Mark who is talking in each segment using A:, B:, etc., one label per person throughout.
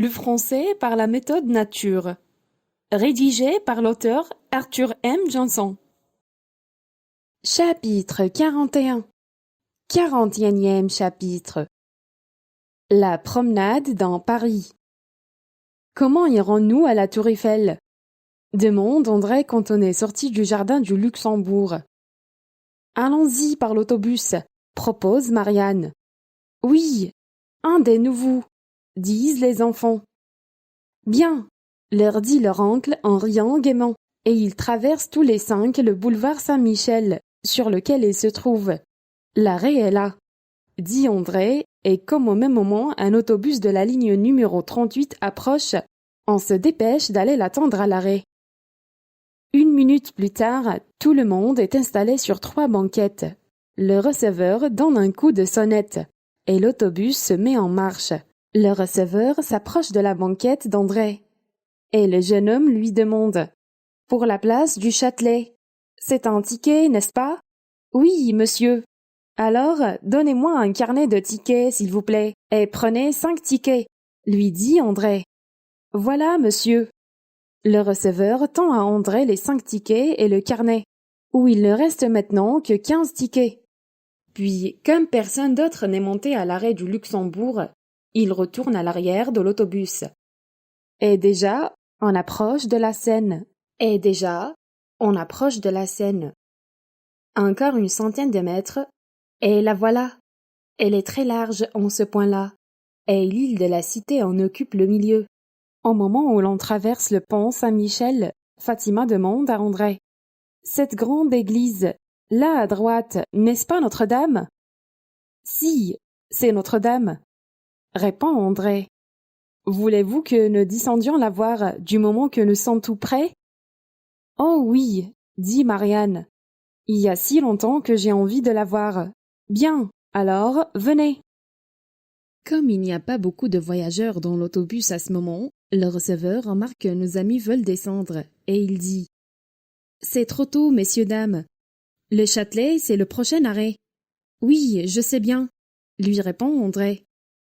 A: Le français par la méthode nature. Rédigé par l'auteur Arthur M. Johnson. Chapitre 41. 41e chapitre. La promenade dans Paris. Comment irons-nous à la Tour Eiffel? Demande André quand on est sorti du jardin du Luxembourg. Allons-y par l'autobus, propose Marianne. Oui, un des nouveaux, disent les enfants. Bien, leur dit leur oncle en riant gaiement, et ils traversent tous les 5 le boulevard Saint-Michel, sur lequel ils se trouvent. L'arrêt est là, dit André, et comme au même moment un autobus de la ligne numéro 38 approche, on se dépêche d'aller l'attendre à l'arrêt. 1 minute plus tard, tout le monde est installé sur 3 banquettes. Le receveur donne un coup de sonnette, et l'autobus se met en marche. Le receveur s'approche de la banquette d'André, et le jeune homme lui demande « Pour la place du Châtelet, c'est un ticket, n'est-ce pas ?»« Oui, monsieur. »« Alors, donnez-moi un carnet de tickets, s'il vous plaît, et prenez 5 tickets, » lui dit André. « Voilà, monsieur. » Le receveur tend à André les 5 tickets et le carnet, où il ne reste maintenant que 15 tickets. Puis, comme personne d'autre n'est monté à l'arrêt du Luxembourg, il retourne à l'arrière de l'autobus. Et déjà, on approche de la Seine. Encore une centaine de mètres, et la voilà. Elle est très large en ce point-là, et l'île de la Cité en occupe le milieu. Au moment où l'on traverse le pont Saint-Michel, Fatima demande à André. « Cette grande église, là à droite, n'est-ce pas Notre-Dame ?»« Si, c'est Notre-Dame, » répond André. « Voulez-vous que nous descendions la voir du moment que nous sommes tout près ?»« Oh oui, » dit Marianne. « Il y a si longtemps que j'ai envie de la voir. Bien, alors, venez. » Comme il n'y a pas beaucoup de voyageurs dans l'autobus à ce moment, le receveur remarque que nos amis veulent descendre, et il dit « C'est trop tôt, messieurs, dames. Le Châtelet, c'est le prochain arrêt. »« Oui, je sais bien, » lui répond André.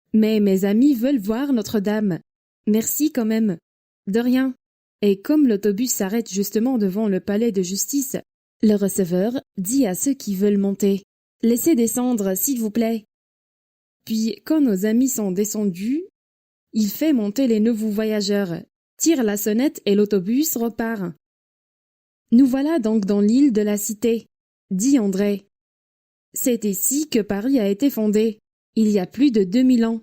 A: « Mais mes amis veulent voir Notre-Dame. Merci quand même. »« De rien. » Et comme l'autobus s'arrête justement devant le palais de justice, le receveur dit à ceux qui veulent monter « Laissez descendre, s'il vous plaît. » Puis, quand nos amis sont descendus, il fait monter les nouveaux voyageurs, tire la sonnette et l'autobus repart. « Nous voilà donc dans l'île de la Cité, » dit André. « C'est ici que Paris a été fondé, il y a plus de 2000 ans. »«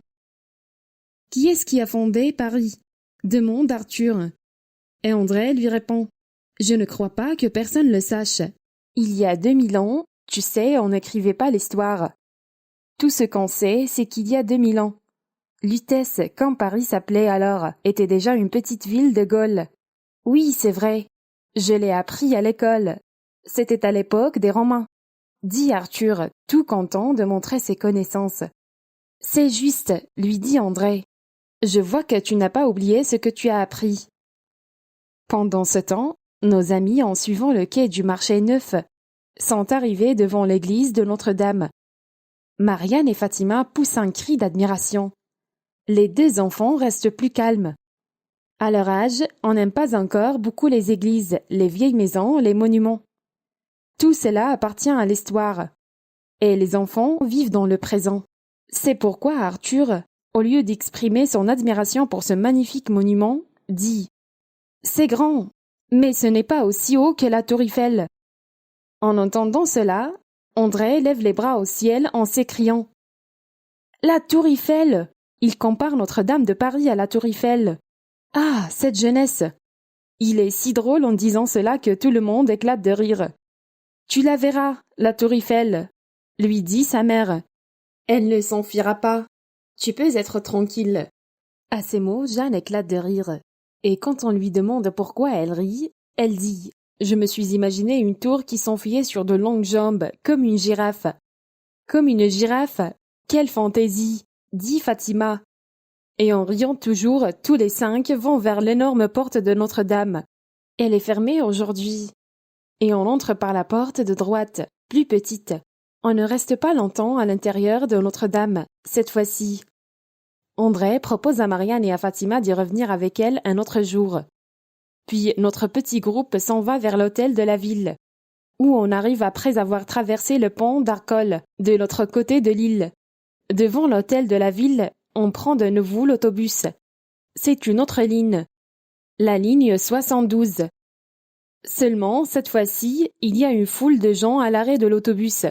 A: Qui est-ce qui a fondé Paris ?» demande Arthur. Et André lui répond « Je ne crois pas que personne le sache. Il y a 2000 ans, tu sais, on n'écrivait pas l'histoire. Tout ce qu'on sait, c'est qu'il y a 2000 ans. Lutèce, quand Paris s'appelait alors, était déjà une petite ville de Gaule. Oui, c'est vrai. Je l'ai appris à l'école. C'était à l'époque des Romains. » dit Arthur, tout content de montrer ses connaissances. « C'est juste, » lui dit André. « Je vois que tu n'as pas oublié ce que tu as appris. » Pendant ce temps, nos amis, en suivant le quai du marché neuf, sont arrivés devant l'église de Notre-Dame. Marianne et Fatima poussent un cri d'admiration. Les 2 enfants restent plus calmes. À leur âge, on n'aime pas encore beaucoup les églises, les vieilles maisons, les monuments. Tout cela appartient à l'histoire. Et les enfants vivent dans le présent. C'est pourquoi Arthur, au lieu d'exprimer son admiration pour ce magnifique monument, dit « C'est grand, mais ce n'est pas aussi haut que la Tour Eiffel. » En entendant cela, André lève les bras au ciel en s'écriant « La Tour Eiffel !» Il compare Notre-Dame de Paris à la Tour Eiffel. Ah, cette jeunesse! Il est si drôle en disant cela que tout le monde éclate de rire. « Tu la verras, la Tour Eiffel !» lui dit sa mère. « Elle ne s'enfuira pas. Tu peux être tranquille. » À ces mots, Jeanne éclate de rire. Et quand on lui demande pourquoi elle rit, elle dit « Je me suis imaginé une tour qui s'enfuyait sur de longues jambes, comme une girafe. »« Comme une girafe? Quelle fantaisie !» dit Fatima. Et en riant toujours, tous les 5 vont vers l'énorme porte de Notre-Dame. Elle est fermée aujourd'hui. Et on entre par la porte de droite, plus petite. On ne reste pas longtemps à l'intérieur de Notre-Dame, cette fois-ci. André propose à Marianne et à Fatima d'y revenir avec elle un autre jour. Puis notre petit groupe s'en va vers l'hôtel de la ville, où on arrive après avoir traversé le pont d'Arcole, de l'autre côté de l'île. Devant l'hôtel de la ville, on prend de nouveau l'autobus. C'est une autre ligne, la ligne 72. Seulement, cette fois-ci, il y a une foule de gens à l'arrêt de l'autobus.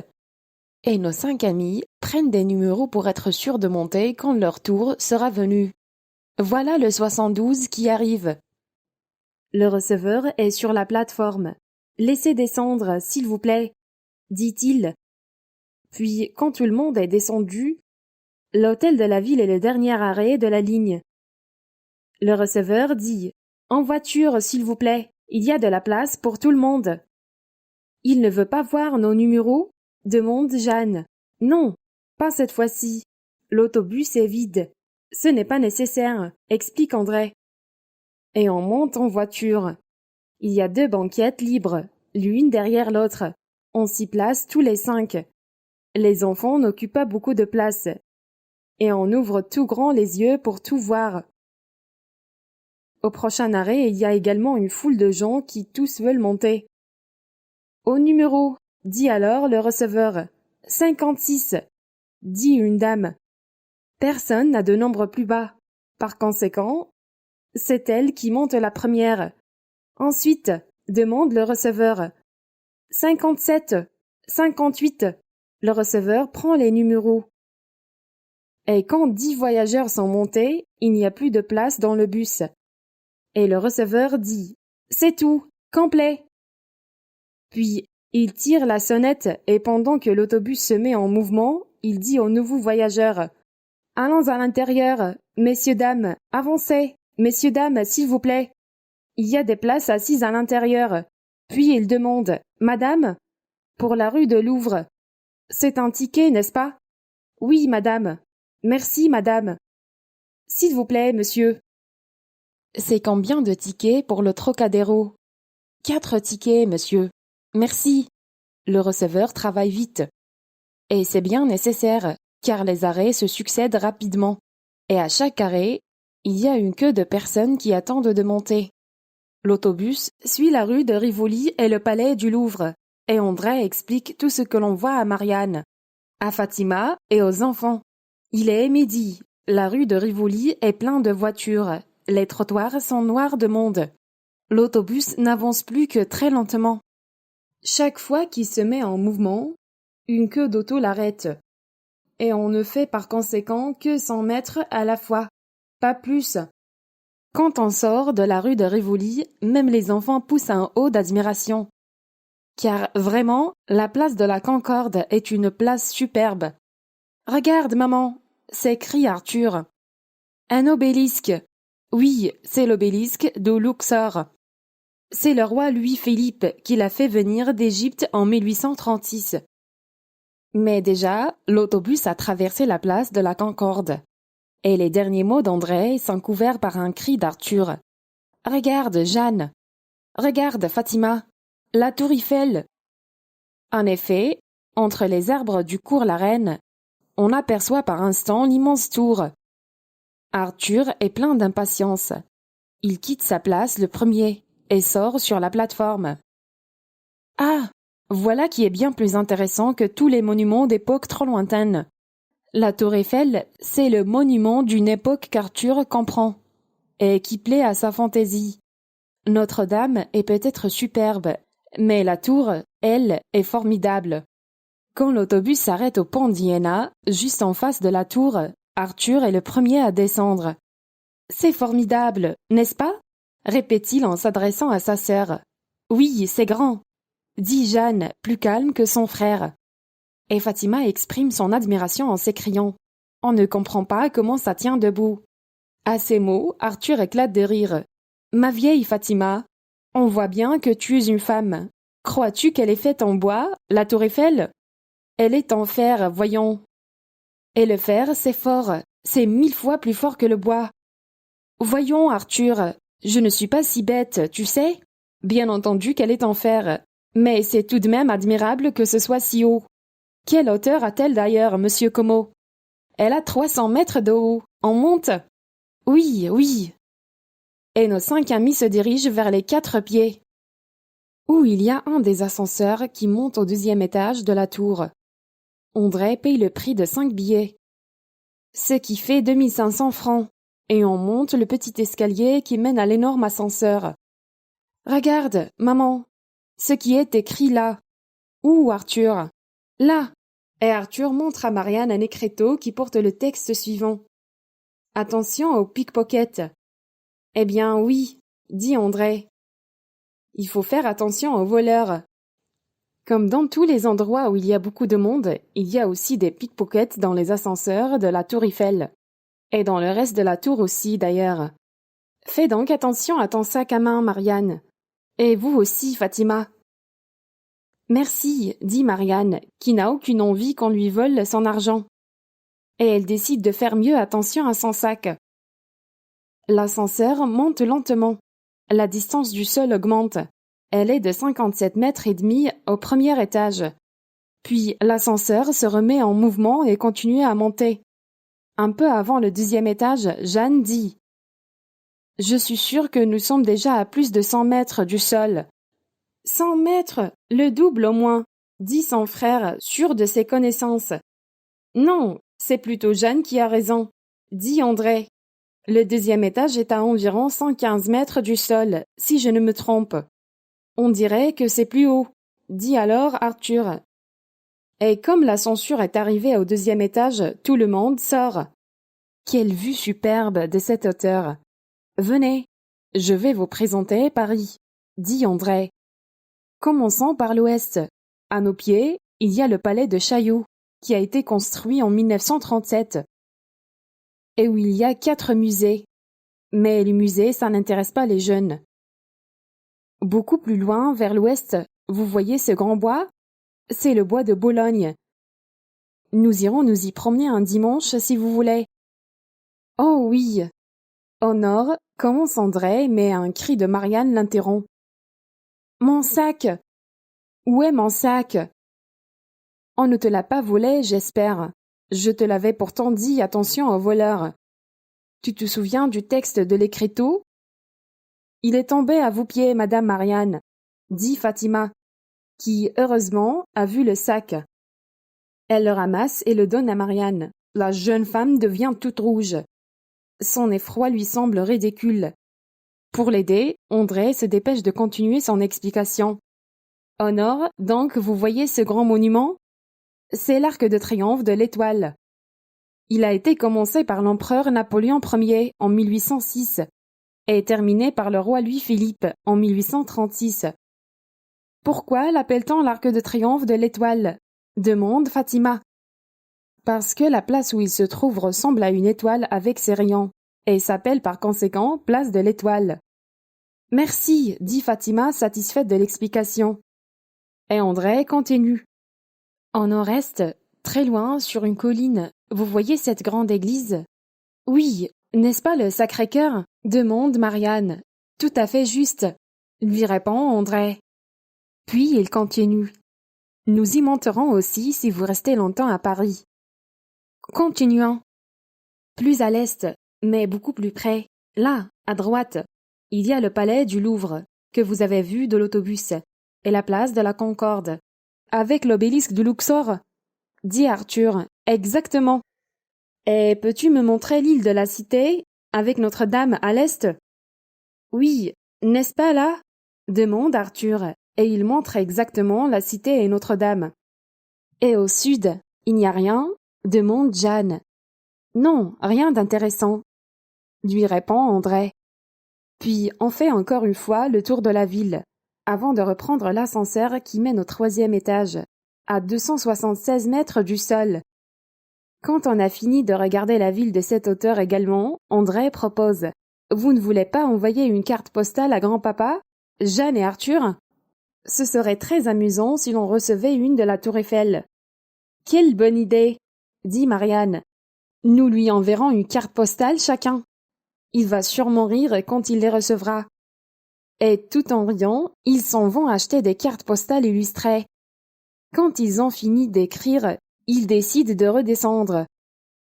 A: Et nos 5 amis prennent des numéros pour être sûrs de monter quand leur tour sera venu. Voilà le 72 qui arrive. Le receveur est sur la plateforme. « Laissez descendre, s'il vous plaît, » dit-il. Puis, quand tout le monde est descendu, l'hôtel de la ville est le dernier arrêt de la ligne. Le receveur dit « En voiture, s'il vous plaît, il y a de la place pour tout le monde. » « Il ne veut pas voir nos numéros ?» demande Jeanne. « Non, pas cette fois-ci. L'autobus est vide. Ce n'est pas nécessaire, explique André. » Et on monte en voiture. Il y a 2 banquettes libres, l'une derrière l'autre. On s'y place tous les 5. Les enfants n'occupent pas beaucoup de place. Et on ouvre tout grand les yeux pour tout voir. Au prochain arrêt, il y a également une foule de gens qui tous veulent monter. « Au numéro » dit alors le receveur. « 56 » dit une dame. Personne n'a de nombre plus bas. Par conséquent, c'est elle qui monte la première. Ensuite, demande le receveur. 57, 58. Le receveur prend les numéros. Et quand 10 voyageurs sont montés, il n'y a plus de place dans le bus. Et le receveur dit « C'est tout, complet !» Puis, il tire la sonnette et pendant que l'autobus se met en mouvement, il dit aux nouveaux voyageurs « Allons à l'intérieur, messieurs, dames, avancez, messieurs, dames, s'il vous plaît. Il y a des places assises à l'intérieur. » Puis il demande « Madame, pour la rue de Louvre. C'est un ticket, n'est-ce pas ? » « Oui, madame. Merci, madame. »« S'il vous plaît, monsieur. »« C'est combien de tickets pour le Trocadéro ? » « 4 tickets, monsieur. »« Merci. » Le receveur travaille vite. Et c'est bien nécessaire, car les arrêts se succèdent rapidement. Et à chaque arrêt, il y a une queue de personnes qui attendent de monter. L'autobus suit la rue de Rivoli et le palais du Louvre, et André explique tout ce que l'on voit à Marianne, à Fatima et aux enfants. Il est midi, la rue de Rivoli est pleine de voitures, les trottoirs sont noirs de monde. L'autobus n'avance plus que très lentement. Chaque fois qu'il se met en mouvement, une queue d'auto l'arrête. Et on ne fait par conséquent que 100 mètres à la fois, pas plus. Quand on sort de la rue de Rivoli, même les enfants poussent un haut d'admiration. Car vraiment, la place de la Concorde est une place superbe. « Regarde, maman !» s'écrie Arthur. « Un obélisque. Oui, c'est l'obélisque de Luxor. C'est le roi Louis-Philippe qui l'a fait venir d'Égypte en 1836. » Mais déjà, l'autobus a traversé la place de la Concorde. Et les derniers mots d'André sont couverts par un cri d'Arthur. « Regarde, Jeanne! Regarde, Fatima! La tour Eiffel !» En effet, entre les arbres du cours la Reine, on aperçoit par instant l'immense tour. Arthur est plein d'impatience. Il quitte sa place le premier et sort sur la plateforme. « Ah, voilà qui est bien plus intéressant que tous les monuments d'époque trop lointaine. La tour Eiffel, c'est le monument d'une époque qu'Arthur comprend et qui plaît à sa fantaisie. Notre-Dame est peut-être superbe, mais la tour, elle, est formidable. » Quand l'autobus s'arrête au pont d'Iéna, juste en face de la tour, Arthur est le premier à descendre. « C'est formidable, n'est-ce pas ?» répète-t-il en s'adressant à sa sœur. « Oui, c'est grand », dit Jeanne, plus calme que son frère. Et Fatima exprime son admiration en s'écriant « On ne comprend pas comment ça tient debout. » À ces mots, Arthur éclate de rire. « Ma vieille Fatima, on voit bien que tu es une femme. Crois-tu qu'elle est faite en bois, la tour Eiffel ? Elle est en fer, voyons. Et le fer, c'est fort, c'est 1000 fois plus fort que le bois. Voyons, Arthur, je ne suis pas si bête, tu sais. Bien entendu qu'elle est en fer, mais c'est tout de même admirable que ce soit si haut. Quelle hauteur a-t-elle d'ailleurs, monsieur Como ? Elle a 300 mètres de haut, On monte? Oui, oui. Et nos 5 amis se dirigent vers les 4 pieds, où il y a un des ascenseurs qui monte au 2e étage de la tour. André paye le prix de 5 billets, ce qui fait 2500 francs, et on monte le petit escalier qui mène à l'énorme ascenseur. Regarde, maman, ce qui est écrit là. Où, Arthur? Là. Et Arthur montre à Marianne un écriteau qui porte le texte suivant. Attention aux pickpockets. Eh bien oui, dit André. Il faut faire attention aux voleurs. Comme dans tous les endroits où il y a beaucoup de monde, il y a aussi des pickpockets dans les ascenseurs de la tour Eiffel. Et dans le reste de la tour aussi, d'ailleurs. Fais donc attention à ton sac à main, Marianne. Et vous aussi, Fatima. Merci, dit Marianne, qui n'a aucune envie qu'on lui vole son argent. Et elle décide de faire mieux attention à son sac. L'ascenseur monte lentement. La distance du sol augmente. Elle est de 57 mètres et demi au 1er étage. Puis l'ascenseur se remet en mouvement et continue à monter. Un peu avant le 2e étage, Jeanne dit « Je suis sûre que nous sommes déjà à plus de 100 mètres du sol. » 100 mètres, le double au moins, dit son frère, sûr de ses connaissances. Non, c'est plutôt Jeanne qui a raison, dit André. Le 2e étage est à environ 115 mètres du sol, si je ne me trompe. On dirait que c'est plus haut, dit alors Arthur. Et comme la censure est arrivée au 2e étage, tout le monde sort. Quelle vue superbe de cette hauteur! Venez, je vais vous présenter Paris, dit André. Commençons par l'ouest. À nos pieds, il y a le palais de Chaillot, qui a été construit en 1937, et où il y a 4 musées. Mais les musées, ça n'intéresse pas les jeunes. Beaucoup plus loin, vers l'ouest, vous voyez ce grand bois? C'est le bois de Bologne. Nous irons nous y promener un dimanche si vous voulez. Oh oui! Au nord, commence André, mais un cri de Marianne l'interrompt. Mon sac! Où est mon sac? On ne te l'a pas volé, j'espère. Je te l'avais pourtant dit, attention aux voleurs. Tu te souviens du texte de l'écriteau? Il est tombé à vos pieds, madame Marianne, dit Fatima, qui, heureusement, a vu le sac. Elle le ramasse et le donne à Marianne. La jeune femme devient toute rouge. Son effroi lui semble ridicule. Pour l'aider, André se dépêche de continuer son explication. Au nord, donc, vous voyez ce grand monument? C'est l'arc de triomphe de l'Étoile. Il a été commencé par l'empereur Napoléon Ier en 1806 et terminé par le roi Louis-Philippe en 1836. Pourquoi l'appelle-t-on l'arc de triomphe de l'Étoile? Demande Fatima. Parce que la place où il se trouve ressemble à une étoile avec ses rayons et s'appelle par conséquent place de l'Étoile. Merci, dit Fatima, satisfaite de l'explication. Et André continue. En nord-est, très loin, sur une colline, vous voyez cette grande église? Oui, n'est-ce pas le Sacré-Cœur? Demande Marianne. Tout à fait juste, lui répond André. Puis il continue. Nous y monterons aussi si vous restez longtemps à Paris. Continuons. Plus à l'est, mais beaucoup plus près, là, à droite, il y a le palais du Louvre, que vous avez vu de l'autobus, et la place de la Concorde, avec l'obélisque du Luxor, dit Arthur. Exactement. Et peux-tu me montrer l'île de la Cité, avec Notre-Dame à l'est? Oui, n'est-ce pas là? Demande Arthur, et il montre exactement la Cité et Notre-Dame. Et au sud, il n'y a rien? Demande Jeanne. Non, rien d'intéressant, lui répond André. Puis on fait encore une fois le tour de la ville, avant de reprendre l'ascenseur qui mène au 3e étage, à 276 mètres du sol. Quand on a fini de regarder la ville de cette hauteur également, André propose « Vous ne voulez pas envoyer une carte postale à grand-papa, Jeanne et Arthur? Ce serait très amusant si l'on recevait une de la Tour Eiffel. » Quelle bonne idée, dit Marianne. Nous lui enverrons une carte postale chacun. Il va sûrement rire quand il les recevra. Et tout en riant, ils s'en vont acheter des cartes postales illustrées. Quand ils ont fini d'écrire, ils décident de redescendre.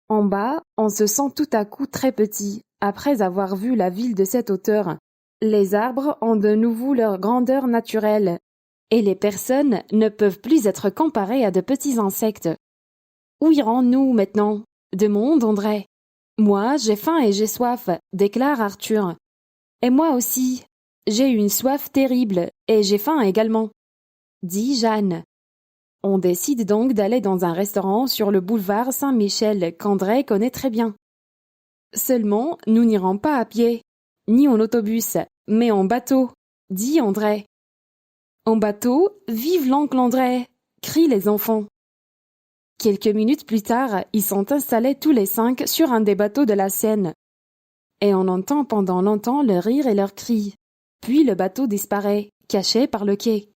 A: En bas, on se sent tout à coup très petit, après avoir vu la ville de cette hauteur. Les arbres ont de nouveau leur grandeur naturelle, et les personnes ne peuvent plus être comparées à de petits insectes. Où irons-nous maintenant? Demande André. Moi, j'ai faim et j'ai soif, déclare Arthur. Et moi aussi. J'ai une soif terrible, et j'ai faim également, dit Jeanne. On décide donc d'aller dans un restaurant sur le boulevard Saint-Michel qu'André connaît très bien. Seulement, nous n'irons pas à pied, ni en autobus, mais en bateau, dit André. En bateau, vive l'oncle André, crient les enfants. Quelques minutes plus tard, ils sont installés tous les 5 sur un des bateaux de la Seine. Et on entend pendant longtemps leur rire et leurs cris. Puis le bateau disparaît, caché par le quai.